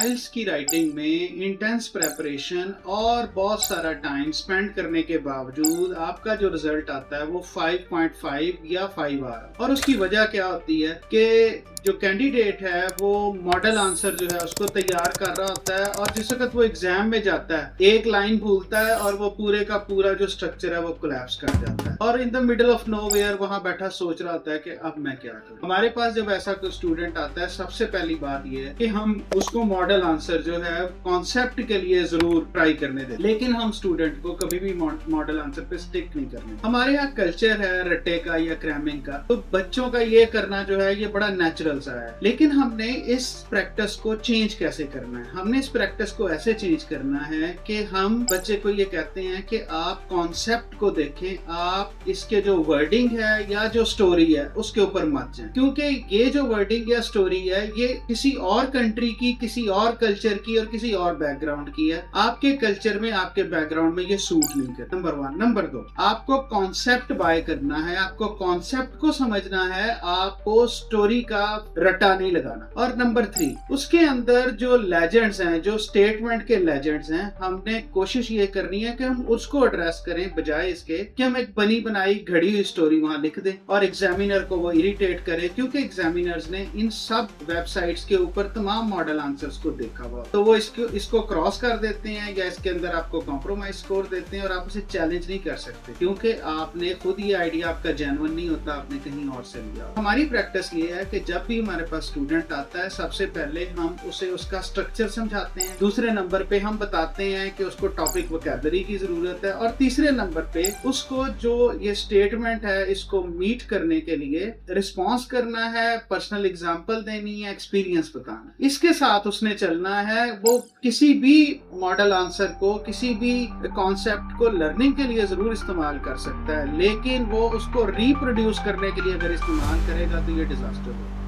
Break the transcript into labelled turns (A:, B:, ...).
A: आइल्स की राइटिंग में intense preparation और बहुत सारा टाइम स्पेंड करने के बावजूद आपका जो रिजल्ट आता है वो 5.5 या 5 आ रहा है। और उसकी वजह क्या होती है कि जो कैंडिडेट है वो मॉडल आंसर जो है उसको तैयार कर रहा होता है और जिस वक्त वो एग्जाम में जाता है एक लाइन भूलता है और वो पूरे का पूरा जो स्ट्रक्चर है वो कोलैप्स कर जाता है और in the middle of nowhere वहां बैठा सोच रहा होता है कि अब मैं क्या करूं। हमारे पास जब ऐसा कोई स्टूडेंट आता है सबसे पहली बात ये है कि हम उसको मॉडल आंसर जो है कॉन्सेप्ट के लिए जरूर ट्राई करने दें, लेकिन हम स्टूडेंट को कभी भी मॉडल आंसर पे स्टिक नहीं करने। हमारे यहाँ कल्चर है रट्टे का या क्रैमिंग का, तो बच्चों का ये करना जो है ये बड़ा नेचुरल सा है, लेकिन हमने इस प्रैक्टिस को चेंज कैसे करना है? हमने इस प्रैक्टिस को ऐसे चेंज करना है कि हम बच्चे को ये कहते हैं कि आप कॉन्सेप्ट को देखें, आप इसके जो वर्डिंग है या जो स्टोरी है उसके ऊपर मत जाएं, क्योंकि ये जो वर्डिंग या स्टोरी है ये किसी और कंट्री की, किसी और कल्चर की और किसी और बैकग्राउंड की है। आपके कल्चर में, आपके बैकग्राउंड में ये सूट नहीं करता। नंबर 1। नंबर 2, आपको कॉन्सेप्ट बाय करना है, आपको कॉन्सेप्ट को समझना है, आपको स्टोरी का रट्टा नहीं लगाना। और नंबर 3, उसके अंदर जो लेजेंड्स हैं, जो स्टेटमेंट के लेजेंड्स हैं, हमने कोशिश ये करनी है कि हम उसको एड्रेस करें बजाय इसके कि हम एक बनी बनाई घड़ी हुई स्टोरी वहां लिख दें और एग्जामिनर को वो इरिटेट करे, क्योंकि एग्जामिनर्स ने इन सब वेबसाइट्स के ऊपर तमाम मॉडल आंसर्स को देखा हुआ, तो वो इसको क्रॉस कर देते हैं या इसके अंदर आपको कॉम्प्रोमाइज स्कोर देते हैं और आप उसे चैलेंज नहीं कर सकते, क्योंकि आपने खुद ये आइडिया आपका जेन्युइन नहीं होता, आपने कहीं और से लिया। हमारी प्रैक्टिस ये है कि जब भी हमारे पास स्टूडेंट आता है सबसे पहले हम उसे उसका स्ट्रक्चर समझाते हैं, दूसरे नंबर पे हम बताते हैं कि उसको टॉपिक वोकैबुलरी की जरूरत है, और तीसरे नंबर पे उसको जो ये स्टेटमेंट है इसको मीट करने के लिए रिस्पॉन्स करना है, पर्सनल एग्जांपल देनी है, एक्सपीरियंस बताना। इसके साथ उसने चलना है। वो किसी भी मॉडल आंसर को, किसी भी कॉन्सेप्ट को लर्निंग के लिए जरूर इस्तेमाल कर सकता है, लेकिन वो उसको रिप्रोड्यूस करने के लिए अगर इस्तेमाल करेगा तो ये डिजास्टर होगा।